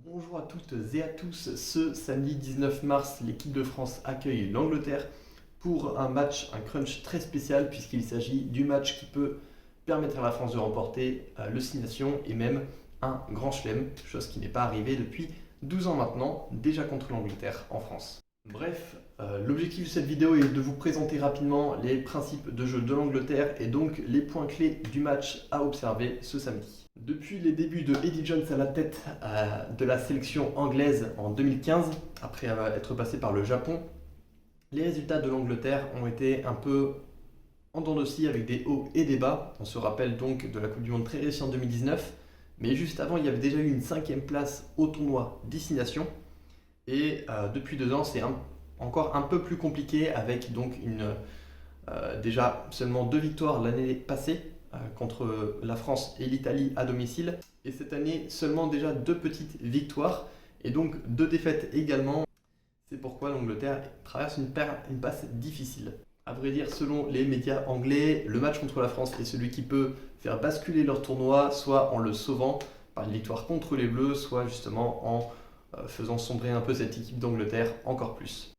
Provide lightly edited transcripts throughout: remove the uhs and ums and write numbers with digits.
Bonjour à toutes et à tous, ce samedi 19 mars, l'équipe de France accueille l'Angleterre pour un match, un crunch très spécial puisqu'il s'agit du match qui peut permettre à la France de remporter le Six Nations et même un grand chelem, chose qui n'est pas arrivée depuis 12 ans maintenant, déjà contre l'Angleterre en France. Bref, l'objectif de cette vidéo est de vous présenter rapidement les principes de jeu de l'Angleterre et donc les points clés du match à observer ce samedi. Depuis les débuts de Eddie Jones à la tête de la sélection anglaise en 2015, après être passé par le Japon, les résultats de l'Angleterre ont été un peu en dents de scie avec des hauts et des bas. On se rappelle donc de la Coupe du Monde très réussie en 2019, mais juste avant il y avait déjà eu une 5e place au tournoi Destination. Et depuis 2 ans, c'est encore un peu plus compliqué avec donc déjà seulement 2 victoires l'année passée contre la France et l'Italie à domicile. Et cette année, seulement déjà 2 petites victoires et donc 2 défaites également. C'est pourquoi l'Angleterre traverse une passe difficile. À vrai dire, selon les médias anglais, le match contre la France est celui qui peut faire basculer leur tournoi, soit en le sauvant par une victoire contre les Bleus, soit justement en faisant sombrer un peu cette équipe d'Angleterre encore plus.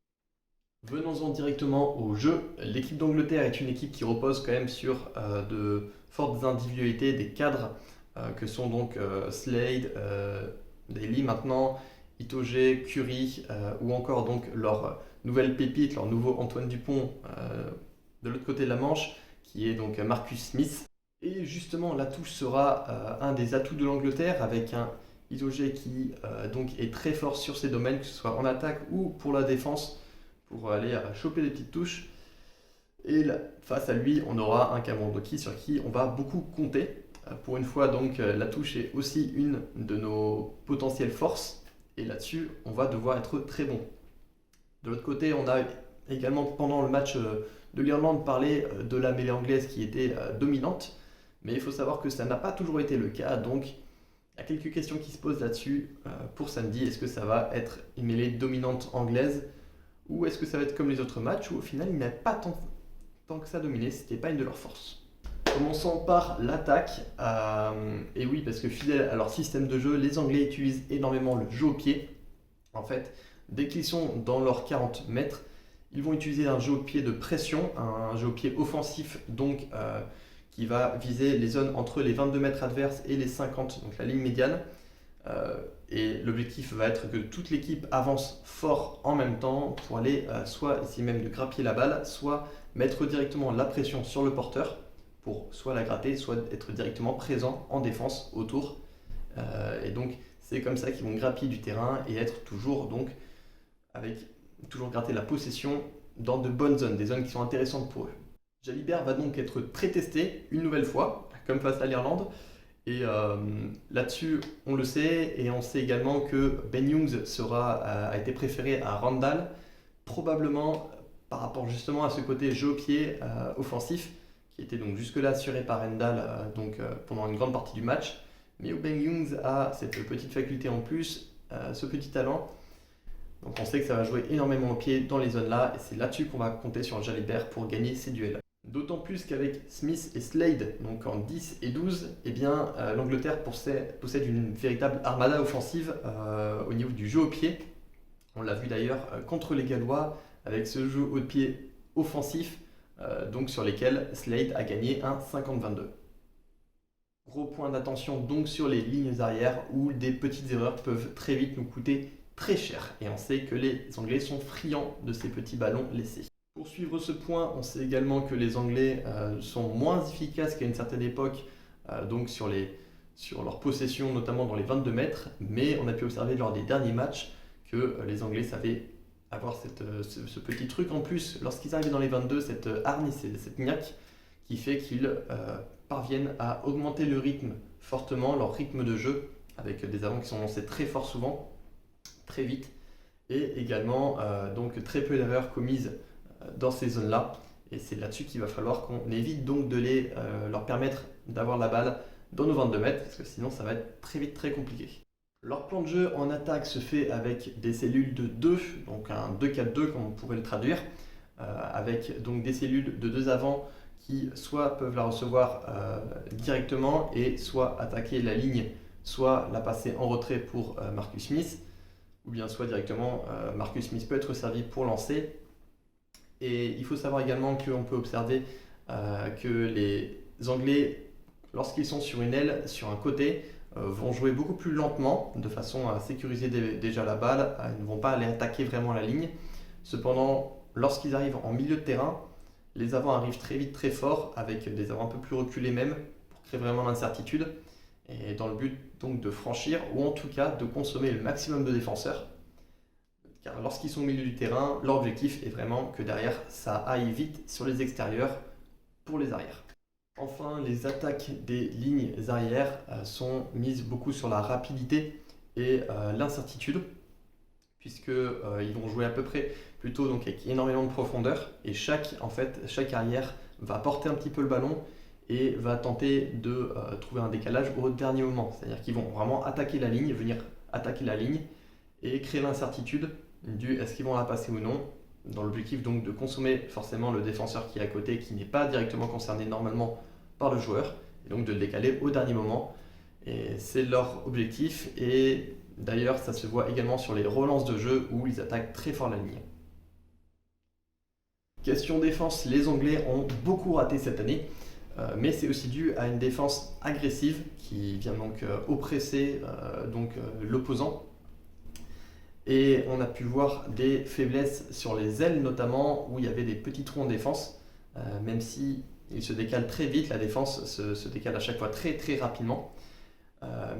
Venons-en directement au jeu. L'équipe d'Angleterre est une équipe qui repose quand même sur de fortes individualités, des cadres que sont donc Slade, Daly maintenant, Itoje, Curry ou encore donc leur nouvelle pépite, leur nouveau Antoine Dupont de l'autre côté de la Manche qui est donc Marcus Smith. Et justement la touche sera un des atouts de l'Angleterre avec un Itoje qui donc est très fort sur ses domaines, que ce soit en attaque ou pour la défense, pour aller choper des petites touches. Et là, face à lui, on aura un Cameron Doki sur qui on va beaucoup compter. Pour une fois, donc, la touche est aussi une de nos potentielles forces. Et là-dessus, on va devoir être très bon. De l'autre côté, on a également, pendant le match de l'Irlande, parlé de la mêlée anglaise qui était dominante. Mais il faut savoir que ça n'a pas toujours été le cas. Donc, il y a quelques questions qui se posent là-dessus pour samedi. Est-ce que ça va être une mêlée dominante anglaise ou est-ce que ça va être comme les autres matchs où au final ils n'avaient pas tant que ça dominé, c'était pas une de leurs forces. Commençons par l'attaque. Et oui, parce que fidèle à leur système de jeu, les Anglais utilisent énormément le jeu au pied. En fait, dès qu'ils sont dans leurs 40 mètres, ils vont utiliser un jeu au pied de pression, un jeu au pied offensif, donc qui va viser les zones entre les 22 mètres adverses et les 50, donc la ligne médiane. Et l'objectif va être que toute l'équipe avance fort en même temps pour aller soit essayer même de grappiller la balle, soit mettre directement la pression sur le porteur pour soit la gratter, soit être directement présent en défense autour. Et donc c'est comme ça qu'ils vont grappiller du terrain et être toujours donc avec toujours gratter la possession dans de bonnes zones, des zones qui sont intéressantes pour eux. Jalibert va donc être très testé une nouvelle fois, comme face à l'Irlande. Et là-dessus, on le sait, et on sait également que Ben Youngs a été préféré à Randall, probablement par rapport justement à ce côté jeu au pied offensif, qui était donc jusque-là assuré par Randall pendant une grande partie du match, mais où Ben Youngs a cette petite faculté en plus, ce petit talent. Donc on sait que ça va jouer énormément au pied dans les zones là, et c'est là-dessus qu'on va compter sur Jalibert pour gagner ces duels. D'autant plus qu'avec Smith et Slade, donc en 10 et 12, eh bien, l'Angleterre possède une véritable armada offensive au niveau du jeu au pied. On l'a vu d'ailleurs contre les Gallois avec ce jeu au pied offensif, donc sur lesquels Slade a gagné un 50-22. Gros point d'attention donc sur les lignes arrières où des petites erreurs peuvent très vite nous coûter très cher. Et on sait que les Anglais sont friands de ces petits ballons laissés. Pour suivre ce point, on sait également que les Anglais sont moins efficaces qu'à une certaine époque donc sur leur possession, notamment dans les 22 mètres, mais on a pu observer lors des derniers matchs que les Anglais savaient avoir ce petit truc en plus lorsqu'ils arrivaient dans les 22, cette hargne, cette niaque qui fait qu'ils parviennent à augmenter le rythme fortement, leur rythme de jeu, avec des avants qui sont lancés très fort souvent, très vite, et également donc très peu d'erreurs commises dans ces zones-là. Et c'est là-dessus qu'il va falloir qu'on évite donc de leur permettre d'avoir la balle dans nos 22 mètres, parce que sinon ça va être très vite très compliqué. Leur plan de jeu en attaque se fait avec des cellules de 2, donc un 2-4-2 comme on pourrait le traduire, avec donc des cellules de 2 avants qui soit peuvent la recevoir directement et soit attaquer la ligne soit la passer en retrait pour Marcus Smith, ou bien soit directement Marcus Smith peut être servi pour lancer. Et il faut savoir également qu'on peut observer que les Anglais, lorsqu'ils sont sur une aile, sur un côté, vont jouer beaucoup plus lentement, de façon à sécuriser déjà la balle. Ils ne vont pas aller attaquer vraiment la ligne. Cependant, lorsqu'ils arrivent en milieu de terrain, les avants arrivent très vite, très fort, avec des avants un peu plus reculés même, pour créer vraiment l'incertitude. Et dans le but donc de franchir, ou en tout cas de consommer le maximum de défenseurs. Car lorsqu'ils sont au milieu du terrain, leur objectif est vraiment que derrière, ça aille vite sur les extérieurs pour les arrières. Enfin, les attaques des lignes arrières sont mises beaucoup sur la rapidité et l'incertitude, puisqu'ils vont jouer à peu près plutôt donc, avec énormément de profondeur, et chaque arrière va porter un petit peu le ballon et va tenter de trouver un décalage au dernier moment. C'est-à-dire qu'ils vont vraiment attaquer la ligne, venir attaquer la ligne et créer l'incertitude du est-ce qu'ils vont la passer ou non, dans l'objectif donc de consommer forcément le défenseur qui est à côté, qui n'est pas directement concerné normalement par le joueur, et donc de le décaler au dernier moment. Et c'est leur objectif, et d'ailleurs ça se voit également sur les relances de jeu où ils attaquent très fort la ligne. Question défense, les Anglais ont beaucoup raté cette année, mais c'est aussi dû à une défense agressive qui vient donc oppresser l'opposant. Et on a pu voir des faiblesses sur les ailes notamment, où il y avait des petits trous en défense, même si il se décale très vite, la défense se décale à chaque fois très très rapidement.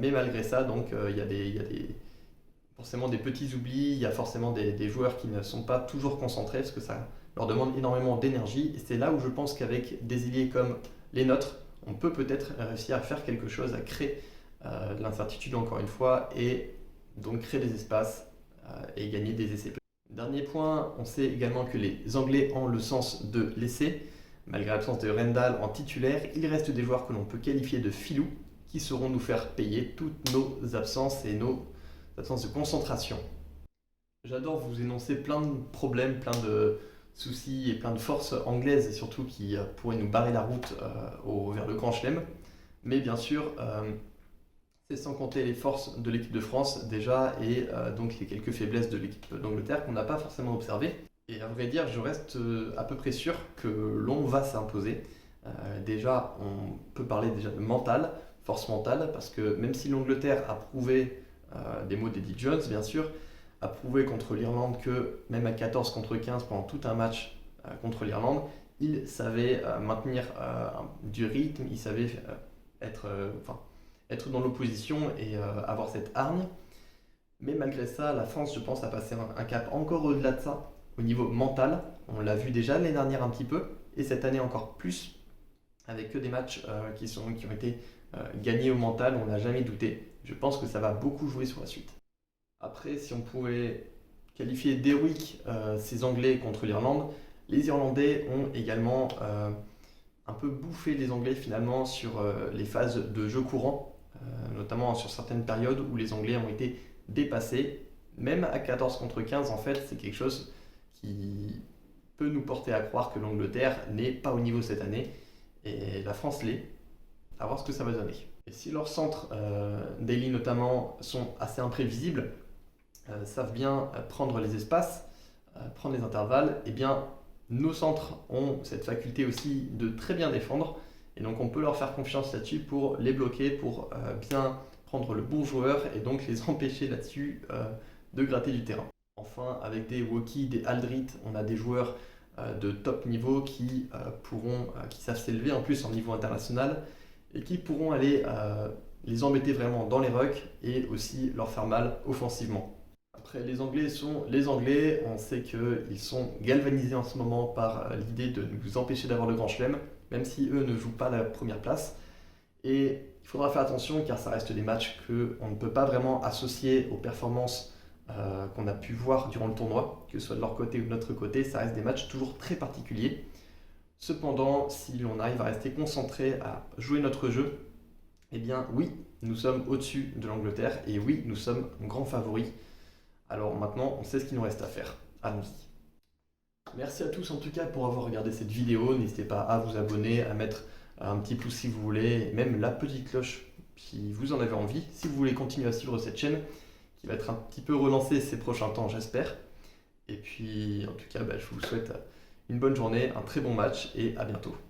Mais malgré ça, donc, il y a forcément des petits oublis, il y a forcément des joueurs qui ne sont pas toujours concentrés, parce que ça leur demande énormément d'énergie. Et c'est là où je pense qu'avec des ailiers comme les nôtres, on peut peut-être réussir à faire quelque chose, à créer de l'incertitude encore une fois, et donc créer des espaces et gagner des essais. Dernier point, on sait également que les Anglais ont le sens de l'essai. Malgré l'absence de Rendall en titulaire, il reste des joueurs que l'on peut qualifier de filous qui sauront nous faire payer toutes nos absences et nos absences de concentration. J'adore vous énoncer plein de problèmes, plein de soucis et plein de forces anglaises et surtout qui pourraient nous barrer la route vers le Grand Chelem. Mais bien sûr, c'est sans compter les forces de l'équipe de France déjà et donc les quelques faiblesses de l'équipe d'Angleterre qu'on n'a pas forcément observées. Et à vrai dire, je reste à peu près sûr que l'on va s'imposer. Déjà, on peut parler déjà de mental, force mentale, parce que même si l'Angleterre a prouvé, des mots d'Eddie Jones bien sûr, a prouvé contre l'Irlande que même à 14 contre 15 pendant tout un match contre l'Irlande, il savait maintenir du rythme, il savait être dans l'opposition et avoir cette hargne. Mais malgré ça, la France, je pense, a passé un cap encore au-delà de ça, au niveau mental. On l'a vu déjà l'année dernière un petit peu, et cette année encore plus, avec que des matchs qui ont été gagnés au mental, on n'a jamais douté. Je pense que ça va beaucoup jouer sur la suite. Après, si on pouvait qualifier d'héroïque ces Anglais contre l'Irlande, les Irlandais ont également un peu bouffé les Anglais finalement sur les phases de jeu courant, notamment sur certaines périodes où les Anglais ont été dépassés. Même à 14 contre 15, en fait, c'est quelque chose qui peut nous porter à croire que l'Angleterre n'est pas au niveau cette année, et la France l'est. À voir ce que ça va donner. Et si leurs centres, Daly notamment, sont assez imprévisibles, savent bien prendre les espaces, prendre les intervalles, et bien nos centres ont cette faculté aussi de très bien défendre, et donc on peut leur faire confiance là-dessus pour les bloquer, pour bien prendre le bon joueur et donc les empêcher là-dessus de gratter du terrain. Enfin, avec des Woki, des Aldrit, on a des joueurs de top niveau qui savent s'élever en plus en niveau international et qui pourront aller les embêter vraiment dans les rucks et aussi leur faire mal offensivement. Après, les Anglais sont les Anglais, on sait qu'ils sont galvanisés en ce moment par l'idée de nous empêcher d'avoir le Grand Chelem, même si eux ne jouent pas la première place. Et il faudra faire attention car ça reste des matchs qu'on ne peut pas vraiment associer aux performances qu'on a pu voir durant le tournoi, que ce soit de leur côté ou de notre côté, ça reste des matchs toujours très particuliers. Cependant, si on arrive à rester concentré, à jouer notre jeu, eh bien oui, nous sommes au-dessus de l'Angleterre et oui, nous sommes grands favoris. Alors maintenant, on sait ce qu'il nous reste à faire. Allons-y. Merci à tous en tout cas pour avoir regardé cette vidéo. N'hésitez pas à vous abonner, à mettre un petit pouce si vous voulez, et même la petite cloche si vous en avez envie, si vous voulez continuer à suivre cette chaîne, qui va être un petit peu relancée ces prochains temps, j'espère. Et puis, en tout cas, je vous souhaite une bonne journée, un très bon match et à bientôt.